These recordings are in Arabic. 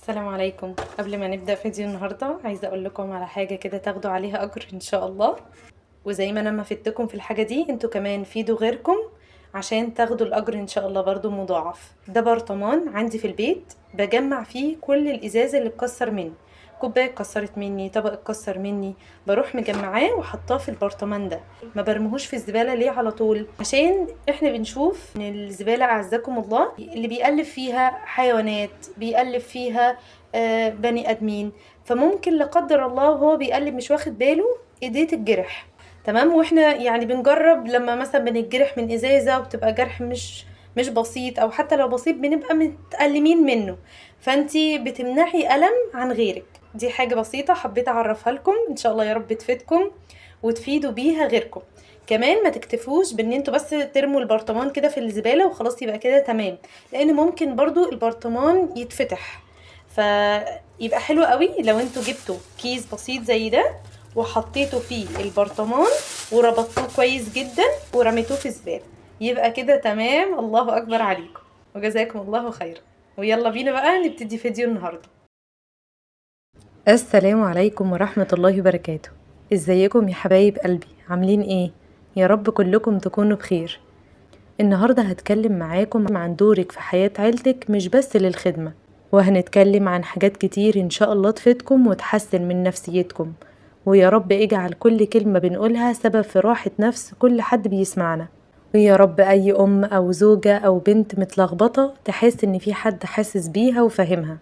السلام عليكم. قبل ما نبدأ فيديو النهاردة عايزة اقول لكم على حاجة كده تاخدوا عليها اجر ان شاء الله. وزي ما انا ما فدتكم في الحاجة دي انتوا كمان فيدوا غيركم عشان تاخدوا الاجر ان شاء الله برضو مضاعف. ده برطمان عندي في البيت بجمع فيه كل الازاز اللي اتكسر مني، كوبايه اتكسرت مني، طبق اتكسر مني، بروح مجمعاه وحطاه في البرطمان ده. ما برميهوش في الزباله ليه على طول؟ عشان احنا بنشوف ان الزباله اعزكم الله اللي بيقلب فيها حيوانات، بيقلب فيها بني ادمين، فممكن لا قدر الله وهو بيقلب مش واخد باله ايديه تتجرح. تمام، واحنا يعني بنجرب لما مثلا بنتجرح من ازازه وبتبقى جرح مش بسيط، او حتى لو بسيط بنبقى متألمين منه، فانتي بتمنحي ألم عن غيرك. دي حاجة بسيطة حبيت اعرفها لكم، ان شاء الله يا رب تفيدكم وتفيدوا بيها غيركم. كمان ما تكتفوش بان انتوا بس ترموا البرطمان كده في الزبالة وخلاص يبقى كده تمام، لان ممكن برضو البرطمان يتفتح. فيبقى حلو قوي لو انتوا جبتوا كيس بسيط زي ده وحطيته فيه البرطمان وربطوه كويس جدا ورميتوه في الزبالة، يبقى كده تمام. الله اكبر عليكم وجزاكم الله خيرا. ويلا بينا بقى نبتدي فيديو النهارده. السلام عليكم ورحمة الله وبركاته. ازيكم يا حبايب قلبي، عاملين ايه؟ يا رب كلكم تكونوا بخير. النهاردة هتكلم معاكم عن دورك في حياة عيلتك مش بس للخدمة، وهنتكلم عن حاجات كتير ان شاء الله تفيدكم وتحسن من نفسيتكم، ويا رب اجعل كل كلمة بنقولها سبب في راحة نفس كل حد بيسمعنا. ويا رب اي ام او زوجة او بنت متلخبطة تحس ان في حد حاسس بيها وفاهمها.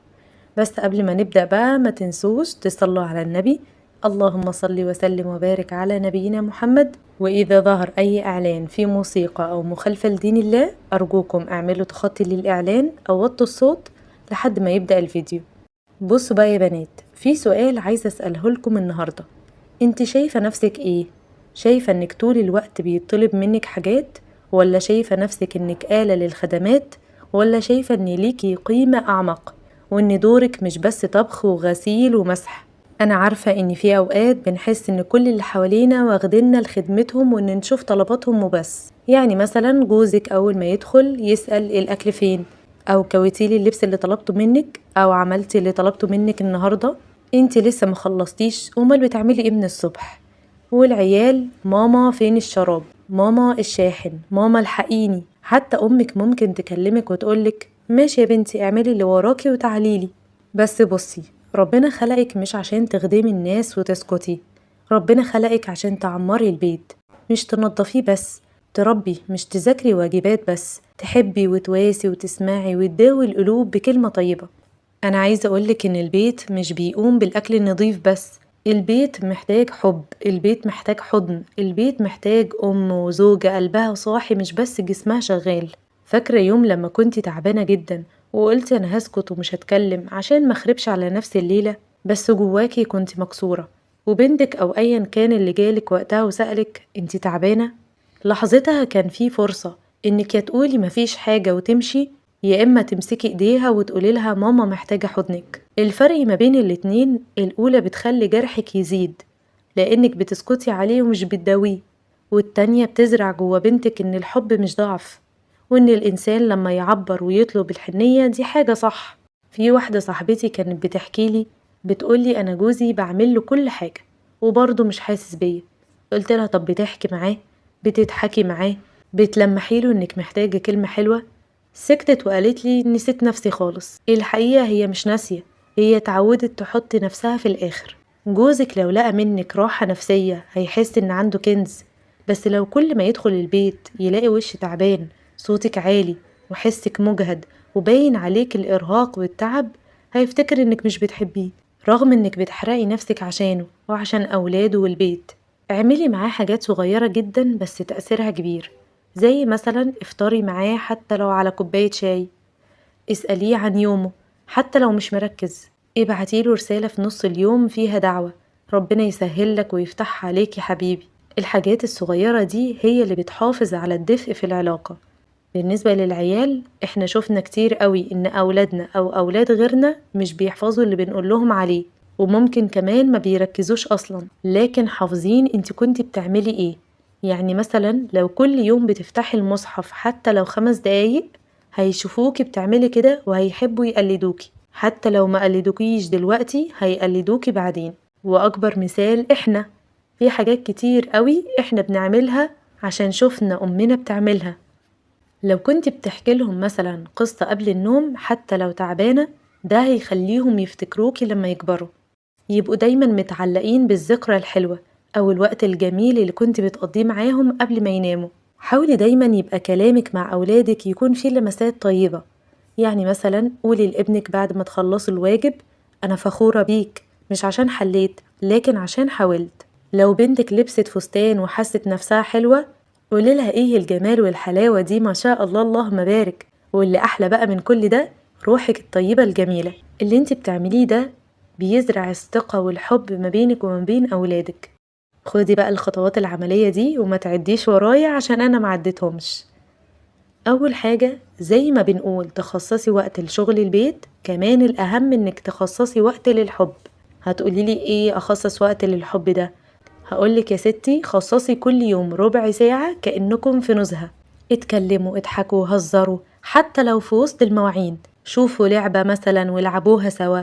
بس قبل ما نبدأ بقى ما تنسوش تصلوا على النبي. اللهم صل وسلم وبارك على نبينا محمد. وإذا ظهر أي إعلان في موسيقى أو مخالفة لدين الله أرجوكم اعملوا تخطي للإعلان أو وطوا الصوت لحد ما يبدأ الفيديو. بصوا بقى يا بنات، في سؤال عايزة أسأله لكم النهاردة. انت شايفة نفسك ايه؟ شايفة انك طول الوقت بيطلب منك حاجات، ولا شايفة نفسك انك آلة للخدمات، ولا شايفة ان ليكي قيمة أعمق وان دورك مش بس طبخ وغسيل ومسح؟ انا عارفة ان في اوقات بنحس ان كل اللي حوالينا واخديننا لخدمتهم وان نشوف طلباتهم وبس. يعني مثلا جوزك اول ما يدخل يسأل الاكل فين، او كويتيلي اللبس اللي طلبته منك، او عملتي اللي طلبته منك النهارده. انتي لسه مخلصتيش، امال بتعملي ايه من الصبح؟ والعيال ماما فين الشراب، ماما الشاحن، ماما الحقيني. حتى امك ممكن تكلمك وتقولك ماشي يا بنتي اعملي اللي وراكي وتعاليلي. بس بصي، ربنا خلقك مش عشان تخدمي الناس وتسكتي، ربنا خلقك عشان تعمري البيت، مش تنضفيه بس، تربي مش تذاكري واجبات بس، تحبي وتواسي وتسمعي وتداوي القلوب بكلمة طيبة. أنا عايزة أقولك إن البيت مش بيقوم بالأكل النظيف بس، البيت محتاج حب، البيت محتاج حضن، البيت محتاج أم وزوجة قلبها صاحي مش بس جسمها شغال. فاكرة يوم لما كنتي تعبانة جدا وقلتي أنا هسكت ومش هتكلم عشان مخربش على نفس الليلة، بس جواكي كنتي مكسورة، وبنتك أو أيا كان اللي جالك وقتها وسألك انتي تعبانة؟ لحظتها كان في فرصة إنك يا تقولي مفيش حاجة وتمشي، يا إما تمسكي إيديها وتقولي لها ماما محتاجة حضنك. الفرق ما بين الاتنين، الأولى بتخلي جرحك يزيد لأنك بتسكتي عليه ومش بتداويه، والتانية بتزرع جوا بنتك إن الحب مش ضعف، وإن الإنسان لما يعبر ويطلب الحنية دي حاجة صح. في واحدة صاحبتي كانت بتحكيلي، بتقولي أنا جوزي بعمله كل حاجة وبرضه مش حاسس بيا. قلتلها طب بتحكي معاه؟ بتضحكي معاه؟ بتلمحيله إنك محتاجة كلمة حلوة؟ سكتت وقالت لي نسيت نفسي خالص. الحقيقة هي مش ناسية، هي اتعودت تحط نفسها في الآخر. جوزك لو لقى منك راحة نفسية هيحس إن عنده كنز، بس لو كل ما يدخل البيت يلاقي وش تعبان، صوتك عالي وحسك مجهد وباين عليك الإرهاق والتعب، هيفتكر إنك مش بتحبيه رغم إنك بتحرقي نفسك عشانه وعشان أولاده والبيت. اعملي معاه حاجات صغيرة جدا بس تأثيرها كبير، زي مثلا افطري معاه حتى لو على كوباية شاي، اسأليه عن يومه حتى لو مش مركز، ابعتيله رسالة في نص اليوم فيها دعوة، ربنا يسهل لك ويفتح عليك يا حبيبي. الحاجات الصغيرة دي هي اللي بتحافظ على الدفء في العلاقة. بالنسبة للعيال، احنا شفنا كتير قوي ان اولادنا او اولاد غيرنا مش بيحفظوا اللي بنقول لهم عليه، وممكن كمان ما بيركزوش اصلا، لكن حافظين انت كنتي بتعملي ايه. يعني مثلا لو كل يوم بتفتحي المصحف حتى لو 5 دقايق، هيشوفوكي بتعملي كده وهيحبوا يقلدوكي. حتى لو ما قلدوكيش دلوقتي هيقلدوكي بعدين. وأكبر مثال إحنا، في حاجات كتير قوي إحنا بنعملها عشان شفنا أمنا بتعملها. لو كنت بتحكي لهم مثلا قصة قبل النوم حتى لو تعبانة، ده هيخليهم يفتكروكي لما يكبروا، يبقوا دايما متعلقين بالذكرى الحلوة أو الوقت الجميل اللي كنت بتقضيه معاهم قبل ما يناموا. حاولي دايما يبقى كلامك مع أولادك يكون فيه لمسات طيبة، يعني مثلا قولي لابنك بعد ما تخلصوا الواجب: أنا فخورة بيك، مش عشان حليت لكن عشان حاولت. لو بنتك لبست فستان وحست نفسها حلوة، قولي لها: ايه الجمال والحلاوة دي، ما شاء الله اللهم بارك. واللي أحلى بقى من كل ده روحك الطيبة الجميلة. اللي انت بتعمليه ده بيزرع الثقة والحب ما بينك وما بين أولادك. خدي بقى الخطوات العملية دي وما تعديش ورايا عشان أنا معدتهمش. أول حاجة، زي ما بنقول تخصصي وقت لشغل البيت، كمان الأهم إنك تخصصي وقت للحب. هتقوليلي إيه أخصص وقت للحب ده؟ هقولك يا ستي: خصصي كل يوم ربع ساعة كأنكم في نزهة، اتكلموا اضحكوا هزروا، حتى لو في وسط المواعين شوفوا لعبة مثلا والعبوها سوا.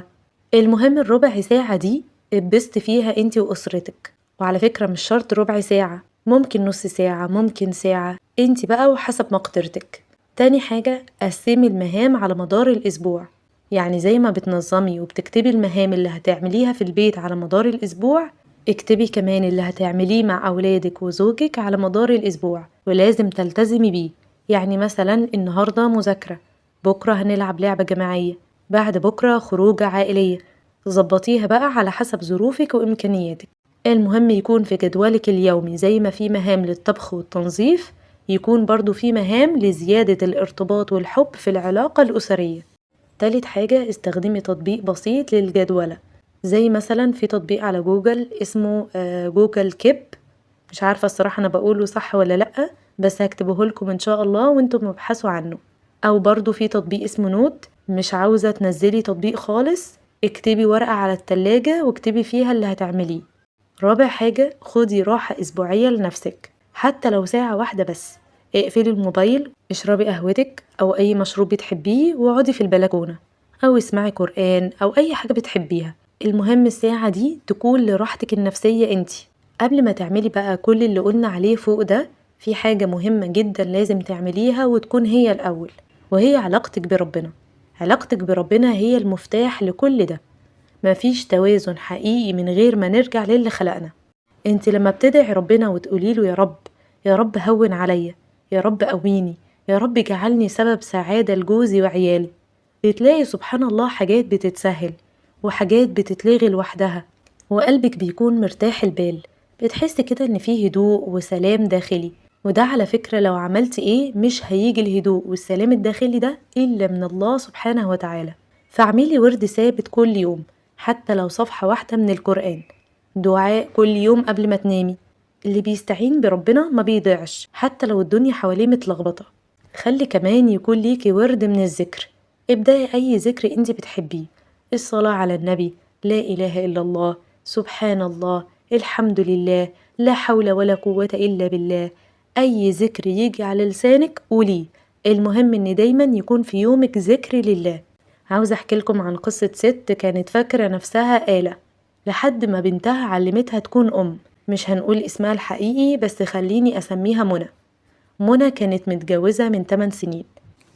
المهم الربع ساعة دي اتبسط فيها انتي وأسرتك. وعلى فكرة مش شرط ربع ساعة، ممكن نص ساعة، ممكن ساعة، انتي بقى وحسب مقدرتك. تاني حاجة، قسمي المهام على مدار الأسبوع. يعني زي ما بتنظمي وبتكتبي المهام اللي هتعمليها في البيت على مدار الأسبوع، اكتبي كمان اللي هتعمليه مع أولادك وزوجك على مدار الأسبوع، ولازم تلتزمي بيه. يعني مثلا النهاردة مذاكرة، بكرة هنلعب لعبة جماعية، بعد بكرة خروجة عائلية. ظبطيها بقى على حسب ظروفك وإمكانياتك. المهم يكون في جدولك اليومي زي ما في مهام للطبخ والتنظيف، يكون برضو في مهام لزيادة الارتباط والحب في العلاقة الأسرية. تالت حاجة، استخدمي تطبيق بسيط للجدولة، زي مثلا في تطبيق على جوجل اسمه جوجل كيب. مش عارفة الصراحة أنا بقوله صح ولا لأ، بس هكتبه لكم إن شاء الله وانتم مبحثوا عنه. أو برضو في تطبيق اسمه نوت. مش عاوزة تنزلي تطبيق خالص، اكتبي ورقة على التلاجة واكتبي فيها اللي هتعمليه. رابع حاجة، خدي راحة أسبوعية لنفسك حتى لو ساعة واحدة بس. اقفلي الموبايل، اشربي قهوتك أو أي مشروب بتحبيه واقعدي في البلكونة، أو اسمعي قرآن أو أي حاجة بتحبيها. المهم الساعة دي تكون لراحتك النفسية انتي. قبل ما تعملي بقى كل اللي قلنا عليه فوق ده، في حاجة مهمة جدا لازم تعمليها وتكون هي الأول، وهي علاقتك بربنا. علاقتك بربنا هي المفتاح لكل ده. مفيش توازن حقيقي من غير ما نرجع للي خلقنا. انت لما بتدعي ربنا وتقوليله: يا رب، يا رب هون عليا، يا رب قويني، يا رب جعلني سبب سعادة لجوزي وعيالي، بتلاقي سبحان الله حاجات بتتسهل وحاجات بتتلغي لوحدها، وقلبك بيكون مرتاح البال. بتحس كده ان فيه هدوء وسلام داخلي. وده على فكرة لو عملت ايه مش هيجي الهدوء والسلام الداخلي ده إلا من الله سبحانه وتعالى. فاعملي ورد ثابت كل يوم، حتى لو صفحة واحدة من القرآن. دعاء كل يوم قبل ما تنامي. اللي بيستعين بربنا ما بيضيعش حتى لو الدنيا حواليه متلخبطة. خلي كمان يكون ليكي ورد من الذكر. ابدأي أي ذكر انت بتحبيه: الصلاة على النبي، لا إله إلا الله، سبحان الله، الحمد لله، لا حول ولا قوة إلا بالله. أي ذكر يجي على لسانك قوليه. المهم إن دايما يكون في يومك ذكر لله. عاوزة أحكي لكم عن قصة ست كانت فاكرة نفسها آلة، لحد ما بنتها علمتها تكون أم. مش هنقول اسمها الحقيقي بس خليني أسميها منى. منى كانت متجوزة من 8 سنين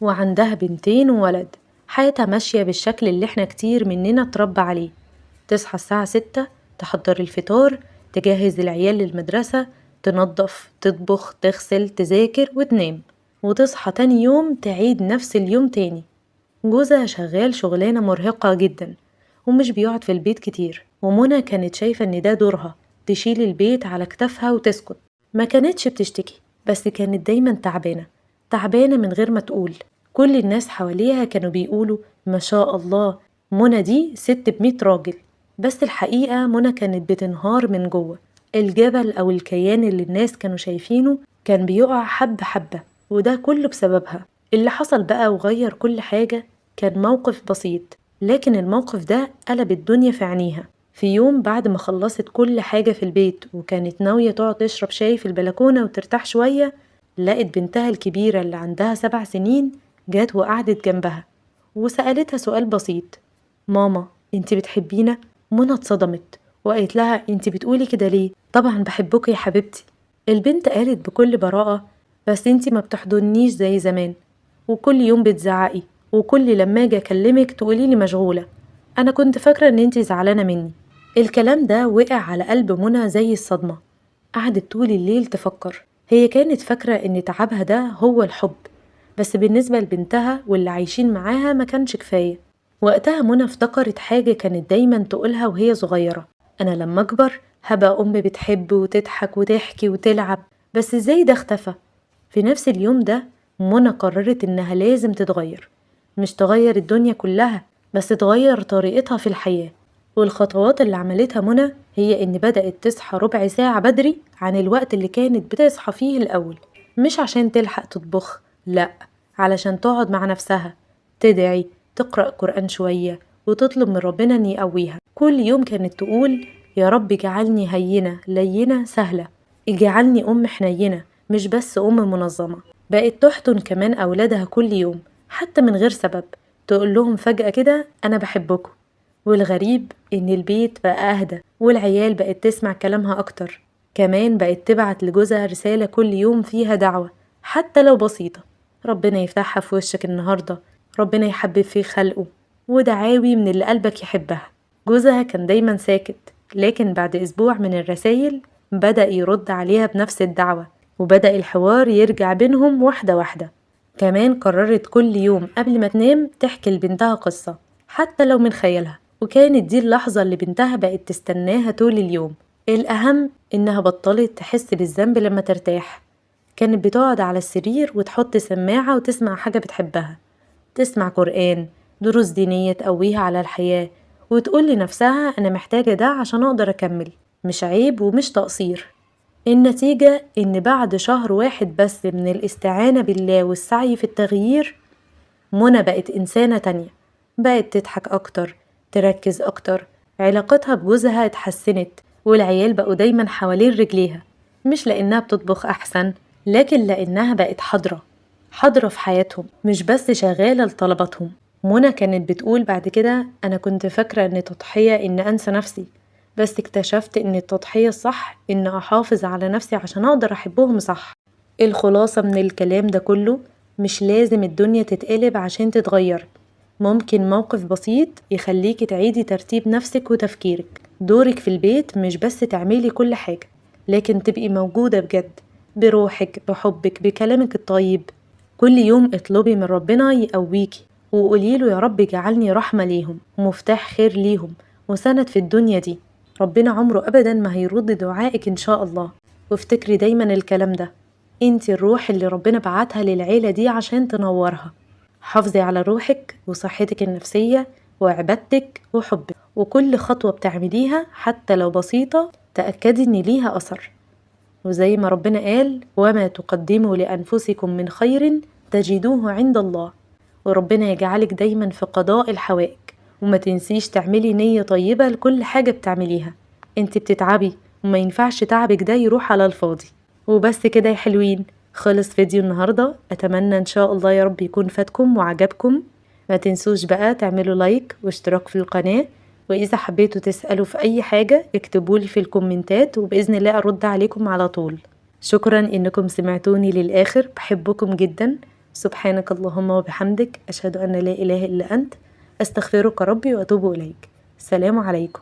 وعندها بنتين وولد. حياتها ماشية بالشكل اللي احنا كتير مننا اتربى عليه: تصحى الساعة 6، تحضر الفطار، تجهز العيال للمدرسة، تنظف، تطبخ، تغسل، تذاكر وتنام، وتصحى تاني يوم تعيد نفس اليوم تاني. جوزها شغال شغلانة مرهقة جدا ومش بيقعد في البيت كتير، ومنى كانت شايفة ان ده دورها، تشيل البيت على كتافها وتسكت. ما كانتش بتشتكي، بس كانت دايما تعبانة، تعبانة من غير ما تقول. كل الناس حواليها كانوا بيقولوا: ما شاء الله، منى دي ست ب100 راجل. بس الحقيقة منى كانت بتنهار من جوه. الجبل أو الكيان اللي الناس كانوا شايفينه كان بيقع حبة حبة، وده كله بسببها. اللي حصل بقى وغير كل حاجة كان موقف بسيط، لكن الموقف ده قلب الدنيا في عينيها. في يوم بعد ما خلصت كل حاجة في البيت وكانت ناوية تقعد تشرب شاي في البلكونة وترتاح شوية، لقت بنتها الكبيرة اللي عندها 7 سنين جات وقعدت جنبها وسألتها سؤال بسيط: ماما انتي بتحبينا؟ منى اتصدمت وقالت لها انتي بتقولي كده ليه؟ طبعا بحبك يا حبيبتي. البنت قالت بكل براءة بس انتي ما بتحضنيش زي زمان، وكل يوم بتزعقي، وكل لما اجي اكلمك تقوليلي مشغولة. انا كنت فاكرة ان انتي زعلانة مني. الكلام ده وقع على قلب منى زي الصدمة. قعدت طول الليل تفكر. هي كانت فاكرة ان تعبها ده هو الحب، بس بالنسبة لبنتها واللي عايشين معاها ما كانش كفاية. وقتها منى افتكرت حاجة كانت دايما تقولها وهي صغيرة: أنا لما أكبر هبقى أم بتحب وتضحك وتحكي وتلعب. بس ازاي ده اختفى؟ في نفس اليوم ده منى قررت إنها لازم تتغير، مش تغير الدنيا كلها بس تغير طريقتها في الحياة. والخطوات اللي عملتها منى هي إن بدأت تصحى ربع ساعة بدري عن الوقت اللي كانت بتصحى فيه الأول، مش عشان تلحق تطبخ، لأ، علشان تقعد مع نفسها، تدعي، تقرأ قرآن شوية، وتطلب من ربنا إن يقويها. كل يوم كانت تقول: يا رب اجعلني هينة لينة سهلة، اجعلني أم حنينة مش بس أم منظمة. بقت تحضن كمان أولادها كل يوم حتى من غير سبب، تقول لهم فجأة كده: أنا بحبكم. والغريب إن البيت بقى أهدى والعيال بقت تسمع كلامها أكتر. كمان بقت تبعت لجوزها رسالة كل يوم فيها دعوة حتى لو بسيطة: ربنا يفتحها في وشك النهاردة، ربنا يحبب في خلقه، ودعاوي من اللي قلبك يحبها. جوزها كان دايما ساكت، لكن بعد أسبوع من الرسايل بدأ يرد عليها بنفس الدعوة، وبدأ الحوار يرجع بينهم واحدة واحدة. كمان قررت كل يوم قبل ما تنام تحكي لبنتها قصة حتى لو من خيالها، وكانت دي اللحظة اللي بنتها بقت تستناها طول اليوم. الأهم إنها بطلت تحس بالذنب لما ترتاح. كانت بتقعد على السرير وتحط سماعة وتسمع حاجة بتحبها، تسمع قرآن، دروس دينية تقويها على الحياة، وتقول لنفسها: أنا محتاجة ده عشان أقدر أكمل، مش عيب ومش تقصير. النتيجة إن بعد شهر واحد بس من الاستعانة بالله والسعي في التغيير، منى بقت إنسانة تانية. بقت تضحك أكتر، تركز أكتر، علاقتها بجوزها اتحسنت، والعيال بقوا دايما حوالين رجليها، مش لأنها بتطبخ أحسن، لكن لأنها بقت حاضرة في حياتهم، مش بس شغالة لطلباتهم. منى كانت بتقول بعد كده: أنا كنت فاكرة إن التضحية إن أنسى نفسي، بس اكتشفت إن التضحية الصح إن أحافظ على نفسي عشان أقدر أحبهم صح. الخلاصة من الكلام ده كله: مش لازم الدنيا تتقلب عشان تتغير، ممكن موقف بسيط يخليكي تعيدي ترتيب نفسك وتفكيرك. دورك في البيت مش بس تعملي كل حاجة، لكن تبقي موجودة بجد، بروحك، بحبك، بكلامك الطيب. كل يوم اطلبي من ربنا يقويكي، وقوليله: يا رب اجعلني رحمة ليهم ومفتاح خير ليهم وسند في الدنيا دي. ربنا عمره أبدا ما هيرد دعائك إن شاء الله. وافتكري دايما الكلام ده: انتي الروح اللي ربنا بعتها للعيلة دي عشان تنورها. حافظي على روحك وصحتك النفسية وعبادتك وحبك، وكل خطوة بتعمليها حتى لو بسيطة تأكدي ان ليها أثر. وزي ما ربنا قال: وما تقدموا لأنفسكم من خير تجدوه عند الله. وربنا يجعلك دايما في قضاء الحوائج، وما تنسيش تعملي نية طيبة لكل حاجة بتعمليها. انت بتتعبي وما ينفعش تعبك ده يروح على الفاضي. وبس كده يا حلوين، خلص فيديو النهاردة. أتمنى إن شاء الله يا رب يكون فاتكم وعجبكم. ما تنسوش بقى تعملوا لايك واشتراك في القناة، وإذا حبيتوا تسألوا في أي حاجة اكتبولي في الكومنتات، وبإذن الله أرد عليكم على طول. شكرا إنكم سمعتوني للآخر، بحبكم جدا. سبحانك اللهم وبحمدك، أشهد أن لا إله إلا أنت، أستغفرك ربي وأتوب إليك. السلام عليكم.